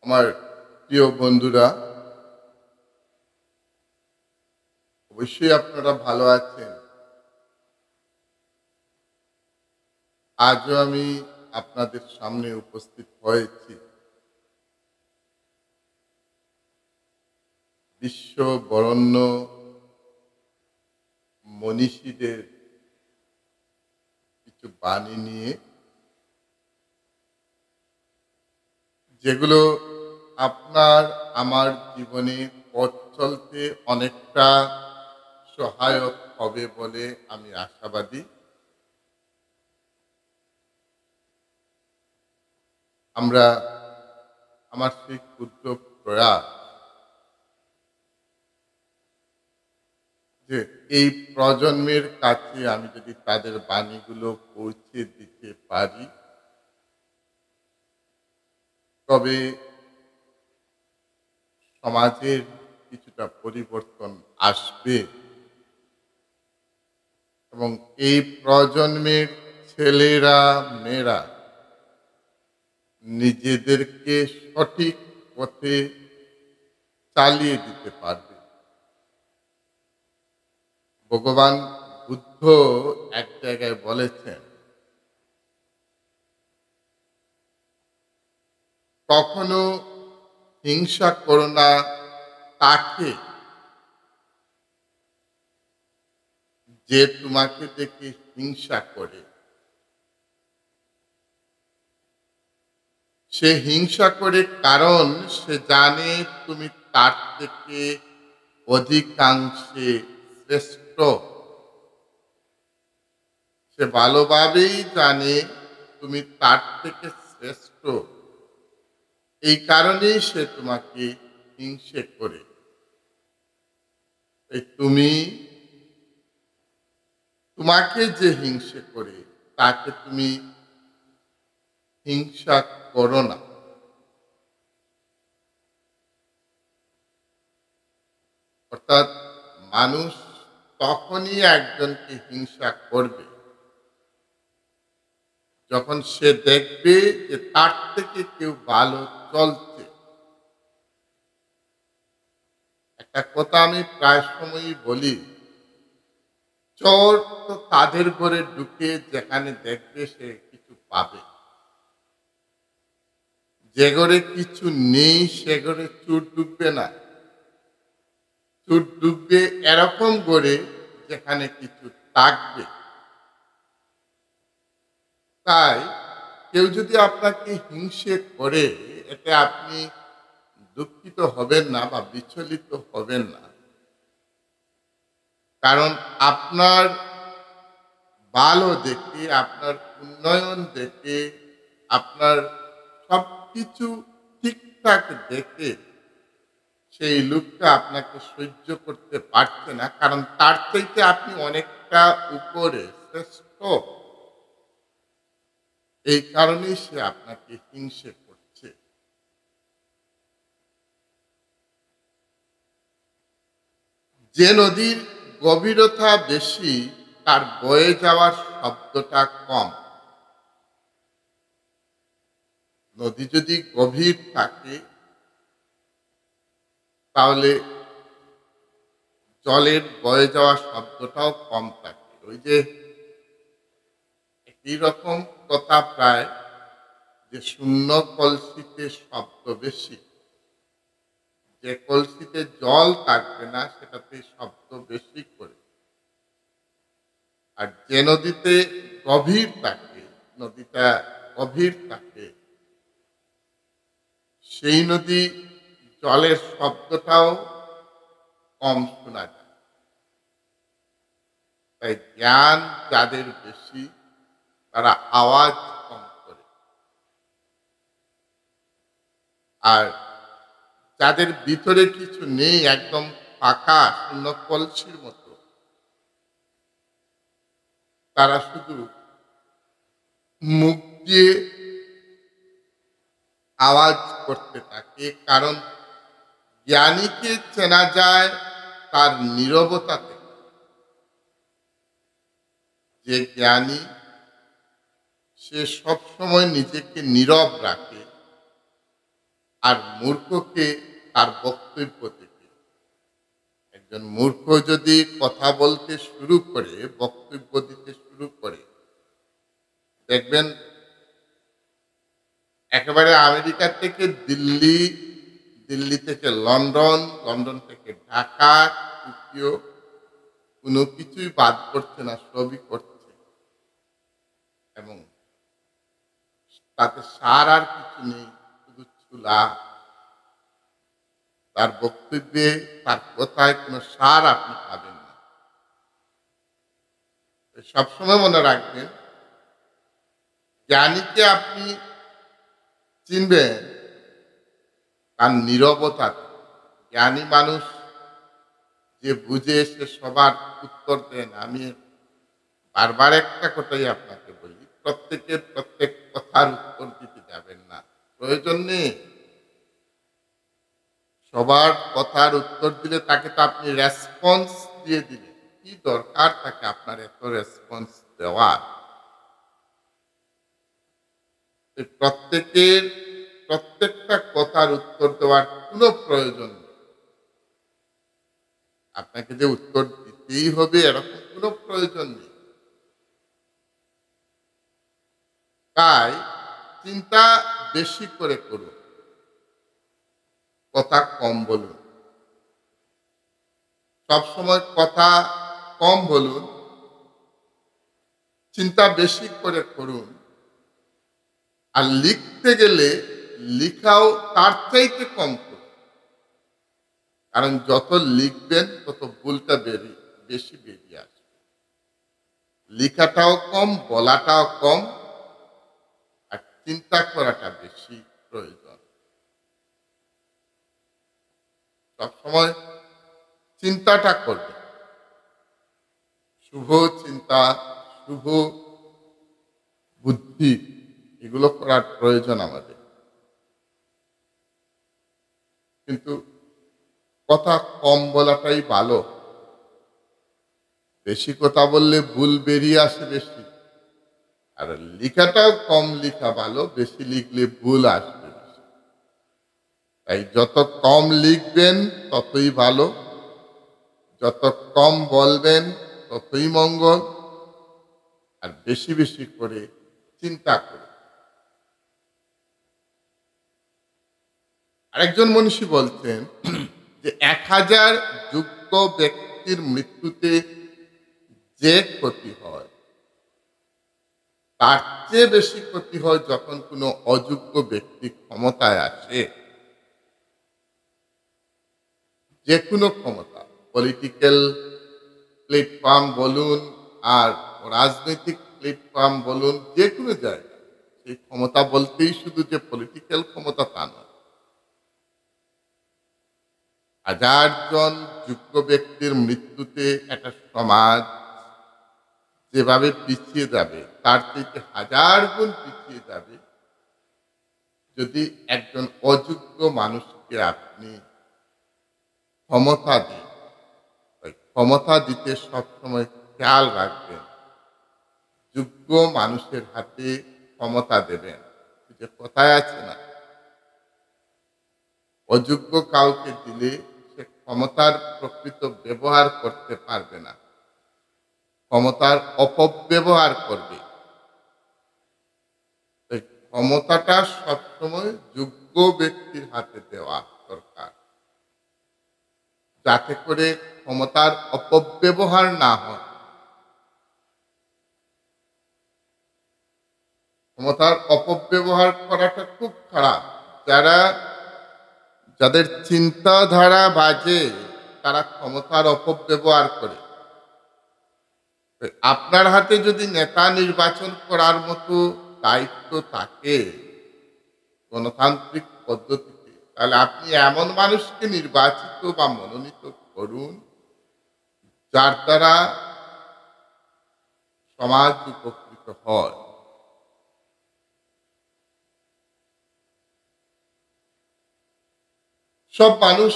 আমার প্রিয় বন্ধুরা, অবশ্যই আপনারা ভালো আছেন। আজও আমি আপনাদের সামনে উপস্থিত হয়েছি বিশ্ব বরেণ্য মনীষীদের কিছু বাণী নিয়ে, যেগুলো আপনার আমার জীবনে পথ চলতে অনেকটা সহায়ক হবে বলে আমি আশাবাদী। আমরা আমার সেই ক্ষুদ্র প্রয়াস যে এই প্রজন্মের কাছে আমি যদি তাদের বাণীগুলো পৌঁছে দিতে পারি, তবে সমাজের কিছুটা পরিবর্তন আসবে এবং এই প্রজন্মের ছেলেরা মেয়েরা নিজেদেরকে সঠিক পথে চালিয়ে দিতে পারবে। ভগবান বুদ্ধ এক জায়গায় বলেছেন, কখনো হিংসা করো না তাকে যে তোমাকে দেখে হিংসা করে। সে হিংসা করে কারণ সে জানে তুমি তার থেকে অধিকাংশে শ্রেষ্ঠ। সে ভালোভাবেই জানে তুমি তার থেকে শ্রেষ্ঠ, এই কারণেই সে তোমাকে হিংসে করে। তুমি তোমাকে যে হিংসে করে তাকে তুমি হিংসা করো না। অর্থাৎ মানুষ তখনই একজনকে হিংসা করবে যখন সে দেখবে যে তার থেকে কেউ ভালো চলছে। একটা কথা আমি প্রায় সময়ই বলি, চোর তো তাদের ঘরে ঢুকে যেখানে দেখবে সে কিছু পাবে, যে ঘরে কিছু নেই সে ঘরে চোর ঢুকবে না। চোর ঢুকবে এরকম ঘরে যেখানে কিছু থাকবে। তাই কেউ যদি আপনাকে হিংসে করে, এতে আপনি দুঃখিত হবেন না বা বিচলিত হবেন না, কারণ আপনার ভালো দেখে, আপনার উন্নয়ন দেখে, আপনার সবকিছু ঠিকঠাক দেখে সেই লোকটা আপনাকে সহ্য করতে পারছে না, কারণ তার চাইতে আপনি অনেকটা উপরে শ্রেষ্ঠ। এই কারণেই সে আপনাকে হিংসে করছে। যে নদীর গভীরতা বেশি তার বয়ে যাওয়ার শব্দটা কম। নদী যদি গভীর থাকে তাহলে জলের বয়ে যাওয়ার শব্দটাও কম থাকে। ওই যে একই রকম কথা প্রায়, যে শূন্য কলসিতে শব্দ বেশি, যে কলসিতে জল থাকবে না সেটাতে শব্দ বেশি করে। আর যে নদীতে গভীর থাকে, নদীটা গভীর থাকে, সেই নদী জলের শব্দটাও কম শোনা যায়। তাই জ্ঞান যাদের বেশি তারা আওয়াজ কম করে, আর যাদের ভিতরে কিছু নেই, একদম ফাঁকা শূন্য কলসির মতো, তারা শুধু মুখ দিয়ে আওয়াজ করতে থাকে। কারণ জ্ঞানীকে চেনা যায় তার নীরবতা থেকে। যে জ্ঞানী সে সবসময় নিজেকে নীরব রাখে, আর মূর্খকে তার বক্তব্য থেকে। একজন মূর্খ যদি কথা বলতে শুরু করে, বক্তব্য দিতে শুরু করে, দেখবেন একেবারে আমেরিকা থেকে দিল্লি, দিল্লি থেকে লন্ডন, লন্ডন থেকে ঢাকা, টোকিও, কোনো কিছুই বাদ করছে না, সবই করছে। এবং তাতে সার আর কিছু নেই, শুধু চুলা। তার বক্তব্যে, তার কথায় কোনো সার আপনি পাবেন না। সবসময় মনে রাখবেন, জ্ঞানীকে আপনি চিনবেন তার নীরবতা। জ্ঞানী মানুষ যে বুঝে সে সবার উত্তর দেন। আমি বারবার একটা কথাই আপনাকে বলি, প্রত্যেকের প্রত্যেক কথার উত্তর দিতে যাবেন না, প্রয়োজন নেই। সবার কথার উত্তর দিলে তাকে তো আপনি রেসপন্স দিয়ে দিলেন, কি দরকার তাকে আপনার এত রেসপন্স দেওয়ার? প্রত্যেকের প্রত্যেকটা কথার উত্তর দেওয়ার কোনো প্রয়োজন নেই। আপনাকে যে উত্তর দিতেই হবে এরকম কোনো প্রয়োজন নেই। তাই চিন্তা বেশি করে করুন, কথা কম বলুন। সবসময় কথা কম বলুন, চিন্তা বেশি করে করুন। আর লিখতে গেলে লিখাও তার চাইতে কম করুন। কারণ যত লিখবেন তত ভুলটা বেশি বেরিয়ে আসবে। লিখাটাও কম, বলাটাও কম, আর চিন্তা করাটা বেশি প্রয়োজন। সবসময় চিন্তাটা করবে, শুভ চিন্তা, শুভ বুদ্ধি, এগুলো করার প্রয়োজন আমাদের। কিন্তু কথা কম বলাটাই ভালো। বেশি কথা বললে ভুল বেরিয়ে আসে বেশি। আর লেখাটাও কম লেখা ভালো, বেশি লিখলে ভুল আসবে বেশি। তাই যত কম লিখবেন ততই ভালো, যত কম বলবেন ততই মঙ্গল। আর বেশি বেশি করে চিন্তা করুন। আরেকজন মনীষী বলছেন যে 1000 যোগ্য ব্যক্তির মৃত্যুতে যে ক্ষতি হয়, তার চেয়ে বেশি ক্ষতি হয় যখন কোনো অযোগ্য ব্যক্তি ক্ষমতায় আসে। যে কোনো ক্ষমতা, পলিটিক্যাল প্ল্যাটফর্ম বলুন আর রাজনৈতিক প্ল্যাটফর্ম বলুন, যে কোনো জায়গায় সেই ক্ষমতা বলতেই শুধু যে পলিটিক্যাল ক্ষমতা তা নয়। 1000 জন যোগ্য ব্যক্তির মৃত্যুতে একটা সমাজ যেভাবে পিছিয়ে যাবে, তার থেকে 1000 গুণ পিছিয়ে যাবে যদি একজন অযোগ্য মানুষকে আপনি ক্ষমতা দিন। ক্ষমতা দিতে সবসময় খেয়াল রাখবেন, যোগ্য মানুষের হাতে ক্ষমতা দেবেন। যে কথায় আছে না, অযোগ্য কাউকে দিলে সে ক্ষমতার প্রকৃত ব্যবহার করতে পারবে না, ক্ষমতার অপব্যবহার করবে। ক্ষমতাটা সবসময় যোগ্য ব্যক্তির হাতে দেওয়া দরকার, যাতে করে ক্ষমতার অপব্যবহার না হয়। ক্ষমতার অপব্যবহার করাটা খুব খারাপ। যাদের চিন্তাধারা বাজে তারা ক্ষমতার অপব্যবহার করে। আপনার হাতে যদি নেতা নির্বাচন করার মতো দায়িত্ব থাকে গণতান্ত্রিক পদ্ধতিতে, তাহলে আপনি এমন মানুষকে নির্বাচিত বা মনোনীত করুন যার দ্বারা সমাজ উপকৃত হয়। সব মানুষ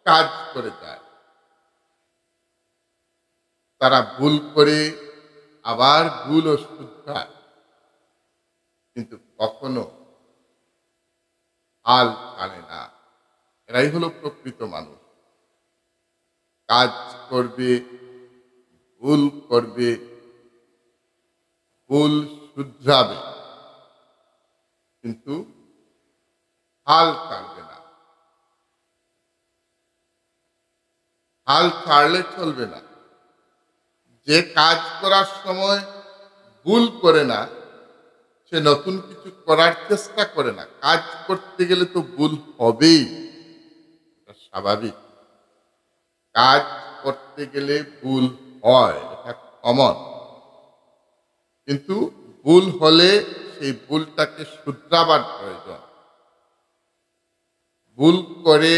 কাজ করে যায়, তারা ভুল করে আবার ভুল ও শুধরায়, কিন্তু কখনো হাল ছাড়ে না। এরাই হলো প্রকৃত মানুষ। কাজ করবে, ভুল করবে, ভুল শুধরাবে, কিন্তু হাল ছাড়বে না। হাল ছাড়লে চলবে না। যে কাজ করার সময় ভুল করে না, সে নতুন কিছু করার চেষ্টা করে না। কাজ করতে গেলে তো ভুল হবেই, এটা স্বাভাবিক। কাজ করতে গেলে ভুল হয়, এটা কমন। কিন্তু ভুল হলে সেই ভুলটাকে শুধরাবার প্রয়োজন। ভুল করে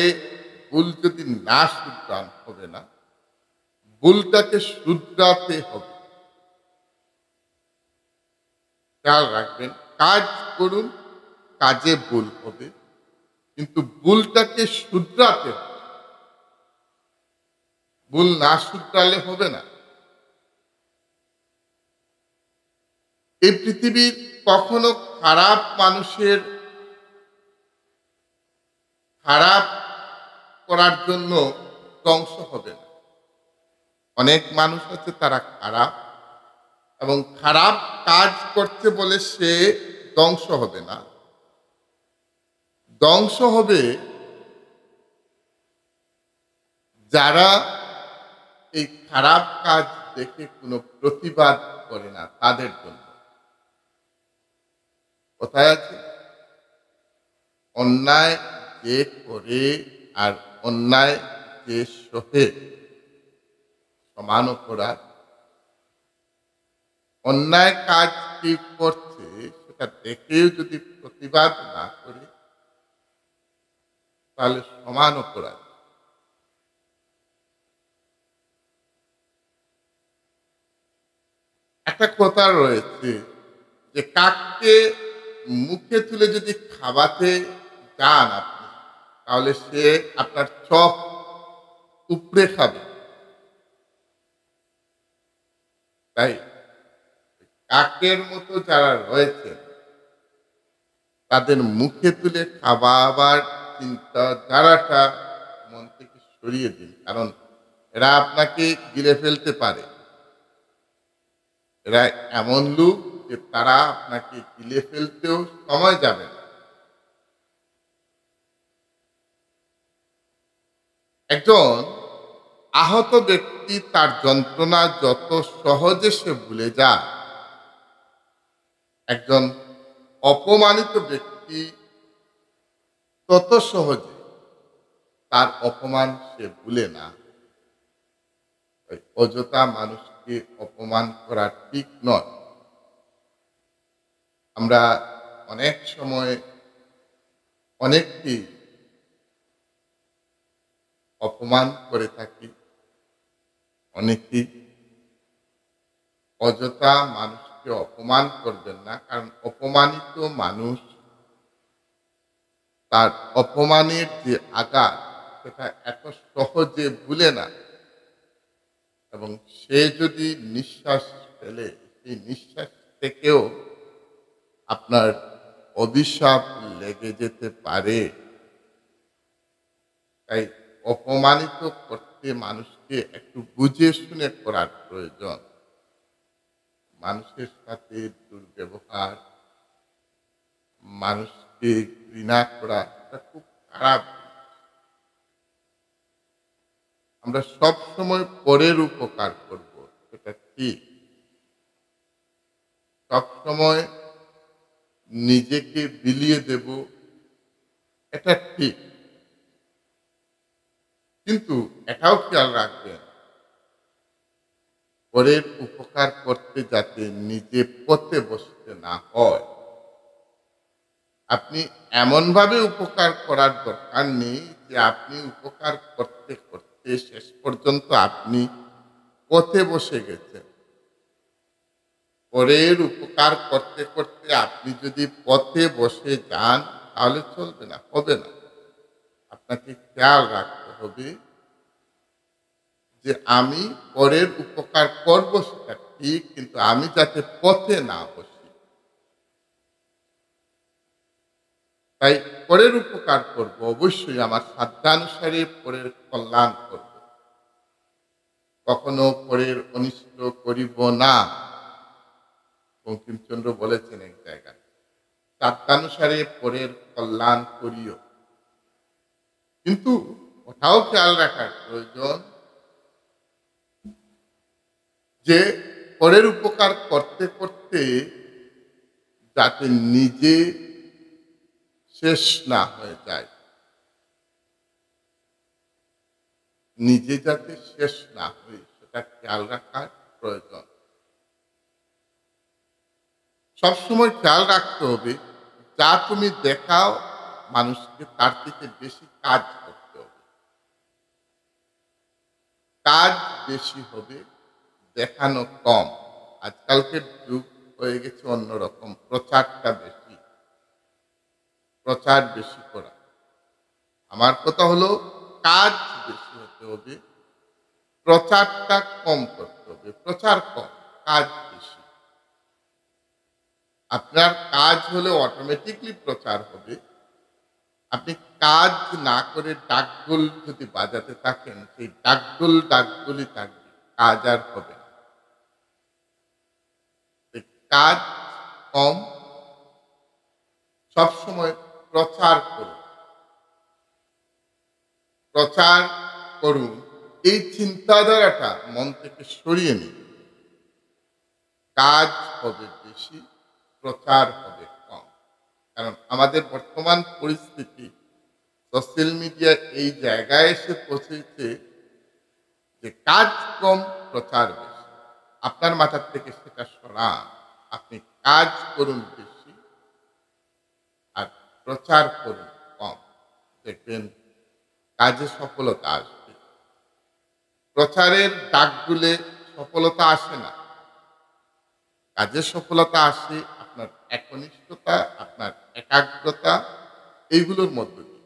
ভুল যদি না শুধরান হবে না, ভুলটাকে শুধরাতে হবে। খেয়াল রাখবেন, কাজ করুন, কাজে ভুল হবে, কিন্তু ভুলটাকে শুধরাতে হবে। ভুল না শুধরালে হবে না। এই পৃথিবীর কখনো খারাপ মানুষের খারাপ করার জন্য ধ্বংস হবে না। অনেক মানুষ আছে তারা খারাপ, এবং খারাপ কাজ করছে বলে সে ধ্বংস হবে না। ধ্বংস হবে যারা এই খারাপ কাজ দেখে কোনো প্রতিবাদ করে না, তাদের জন্য। কোথায় আছে? অন্যায় যে করে আর অন্যায় যে সহে, সমান অপরাধ। অন্যায় কাজ কি করছে সেটা দেখেও যদি প্রতিবাদ না করে, তাহলে সমান অপরাধ। একটা কথা রয়েছে যে কাককে মুখে তুলে যদি খাওয়াতে যান আপনি, তাহলে সে আপনার চোখ উপড়ে খাবে। তাই কাকের মতো যারা রয়েছেন, তাদের মুখে তুলে খাওয়াবার চিন্তাধারাটা মন থেকে সরিয়ে দিন। কারণ এরা আপনাকে গিলে ফেলতে পারে। এরা এমন লোক যে তারা আপনাকে গিলে ফেলতেও সময় যাবে না। একজন আহত ব্যক্তি তার যন্ত্রণা যত সহজে সে ভুলে যায়, একজন অপমানিত ব্যক্তি তত সহজে তার অপমান সে ভুলে না। অযথা মানুষকে অপমান করা ঠিক নয়। আমরা অনেক সময় অনেককে অপমান করে থাকি। অনেকেই অযথা মানুষকে অপমান করবেন না, কারণ অপমানিত মানুষ তার অপমানের যে আঘাত সেটা এত সহজে ভুলে না, এবং সে যদি নিঃশ্বাস ফেলে, সেই নিঃশ্বাস থেকেও আপনার অভিশাপ লেগে যেতে পারে। তাই অপমানিত করতে মানুষকে একটু বুঝে শুনে করার প্রয়োজন। মানুষের সাথে দুর্ব্যবহার, মানুষকে ঘৃণা করা, এটা খুব খারাপ। আমরা সব সময় পরের উপকার করব, সেটা ঠিক। সব সময় নিজেকে বিলিয়ে দেব, এটা ঠিক। কিন্তু এটাও খেয়াল রাখবেন, পরের উপকার করতে যাতে নিজে পথে বসতে না হয়। আপনি এমনভাবে উপকার করার দরকার নেই যে আপনি উপকার করতে করতে শেষ পর্যন্ত আপনি পথে বসে গেছেন। পরের উপকার করতে করতে আপনি যদি পথে বসে যান, তাহলে চলবে না, হবে না। আপনাকে খেয়াল রাখতে হবে যে আমি পরের উপকার করব সেটা ঠিক, কিন্তু আমি যাতে পথে না বসি। তাই পরের উপকার করব, অবশ্যই আমার সাধ্যানুসারে পরের কল্যাণ করব, কখনো পরের অনিষ্ট করিব না। বঙ্কিমচন্দ্র বলেছেন এক জায়গায়, সাধ্যানুসারে পরের কল্যাণ করিও। কিন্তু ওটাও খেয়াল রাখার প্রয়োজন যে পরের উপকার করতে করতে যাতে নিজে শেষ না হয়ে যায়, নিজে যাতে শেষ না হয় সেটা খেয়াল রাখার প্রয়োজন। সবসময় খেয়াল রাখতে হবে, যা তুমি দেখাও মানুষকে তার থেকে বেশি কাজ করতে হবে। কাজ বেশি হবে, দেখানো কম। আজকালকের যুগ হয়ে গেছে অন্যরকম, প্রচারটা বেশি, প্রচার বেশি করা। আমার কথা হলো কাজ বেশি হতে হবে, প্রচারটা কম করতে হবে। প্রচার কম, কাজ বেশি। আপনার কাজ হলে অটোমেটিকলি প্রচার হবে। আপনি কাজ না করে ডাকডোল যদি বাজাতে থাকেন, সেই ডাকডোলই থাকবে, কাজ আর হবে না। কাজ কম, সবসময় প্রচার করুন, প্রচার করুন। এই চিন্তাধারাটা মন থেকে সরিয়ে নিন। কাজ হবে বেশি, প্রচার হবে কম। কারণ আমাদের বর্তমান পরিস্থিতি, সোশ্যাল মিডিয়া এই জায়গায় এসে পৌঁছেছে যে কাজ কম, প্রচার বেশি। আপনার মাথার থেকে সেটা সরান। আপনি কাজ করুন বেশি আর প্রচার করুন কম, দেখবেন কাজে সফলতা আসবে। প্রচারের ডাকগুলে সফলতা আসে না, কাজের সফলতা আসে আপনার একনিষ্ঠতা, আপনার একাগ্রতা, এইগুলোর মধ্য দিয়ে।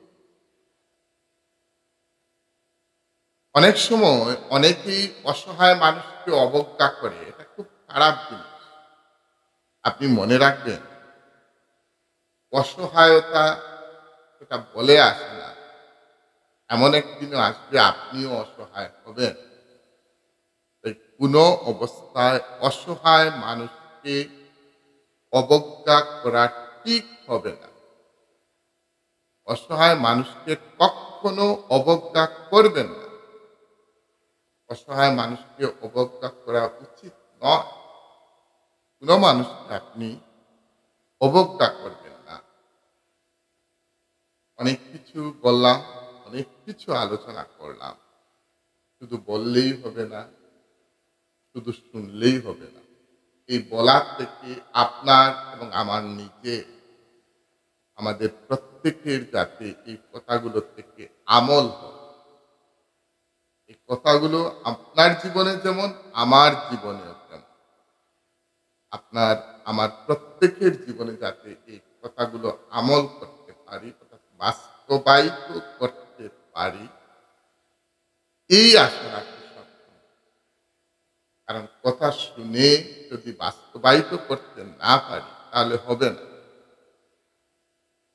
অনেক সময় অনেকেই অসহায় মানুষকে অবজ্ঞা করে, এটা খুব খারাপ জিনিস। আপনি মনে রাখবেন, অসহায়তা সেটা বলে আসে না, এমন একদিনও আসবে আপনিও অসহায় হবেন। কোনো অবস্থায় অসহায় মানুষকে অবজ্ঞা করা ঠিক হবে না। অসহায় মানুষকে কখনো অবজ্ঞা করবেন না। অসহায় মানুষকে অবজ্ঞা করা উচিত নয়। কোনো মানুষকে আপনি অবজ্ঞা করবেন না। অনেক কিছু বললাম, অনেক কিছু আলোচনা করলাম। শুধু বললেই হবে না, শুধু শুনলেই হবে না। এই বলার থেকে আপনার এবং আমার নিজে, আমাদের প্রত্যেকের যাতে এই কথাগুলো থেকে আমল হয়। এই কথাগুলো আপনার জীবনে যেমন, আমার জীবনেও তেমন। আপনার আমার প্রত্যেকের জীবনে যাতে এই কথাগুলো আমল করতে পারি, অর্থাৎ বাস্তবায়িত করতে পারি, এই আশা রাখি সবসময়। কারণ কথা শুনে যদি বাস্তবায়িত করতে না পারি তাহলে হবে না।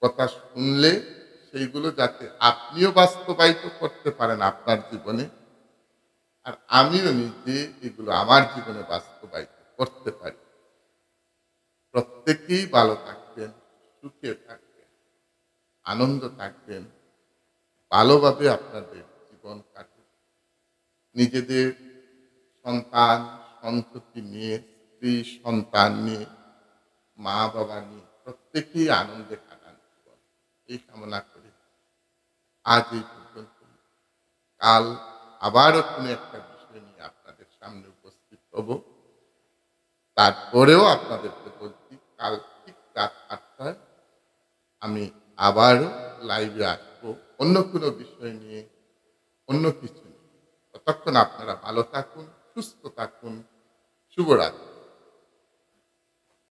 কথা শুনলে সেইগুলো যাতে আপনিও বাস্তবায়িত করতে পারেন আপনার জীবনে, আর আমিও নিজে এগুলো আমার জীবনে বাস্তবায়িত করতে পারি। প্রত্যেকেই ভালো থাকবেন, সুখে থাকবেন, আনন্দ থাকবেন, ভালোভাবে আপনাদের জীবন কাটুক। নিজেদের সন্তান সন্ততি নিয়ে, স্ত্রী সন্তান নিয়ে, মা বাবা নিয়ে প্রত্যেকেই আনন্দে কাটান জীবন, এই কামনা করি। আজ এই পর্যন্ত। কাল আবারও কোনো একটা বিষয় নিয়ে আপনাদের সামনে উপস্থিত হব। তারপরেও আপনাদেরকে বলছি, কাল ঠিক রাত ৮টায় আমি আবারও লাইভে আসবো, অন্য কোনো বিষয় নিয়ে, অন্য কিছু নিয়ে। ততক্ষণ আপনারা ভালো থাকুন, সুস্থ থাকুন। শুভরাত্রি।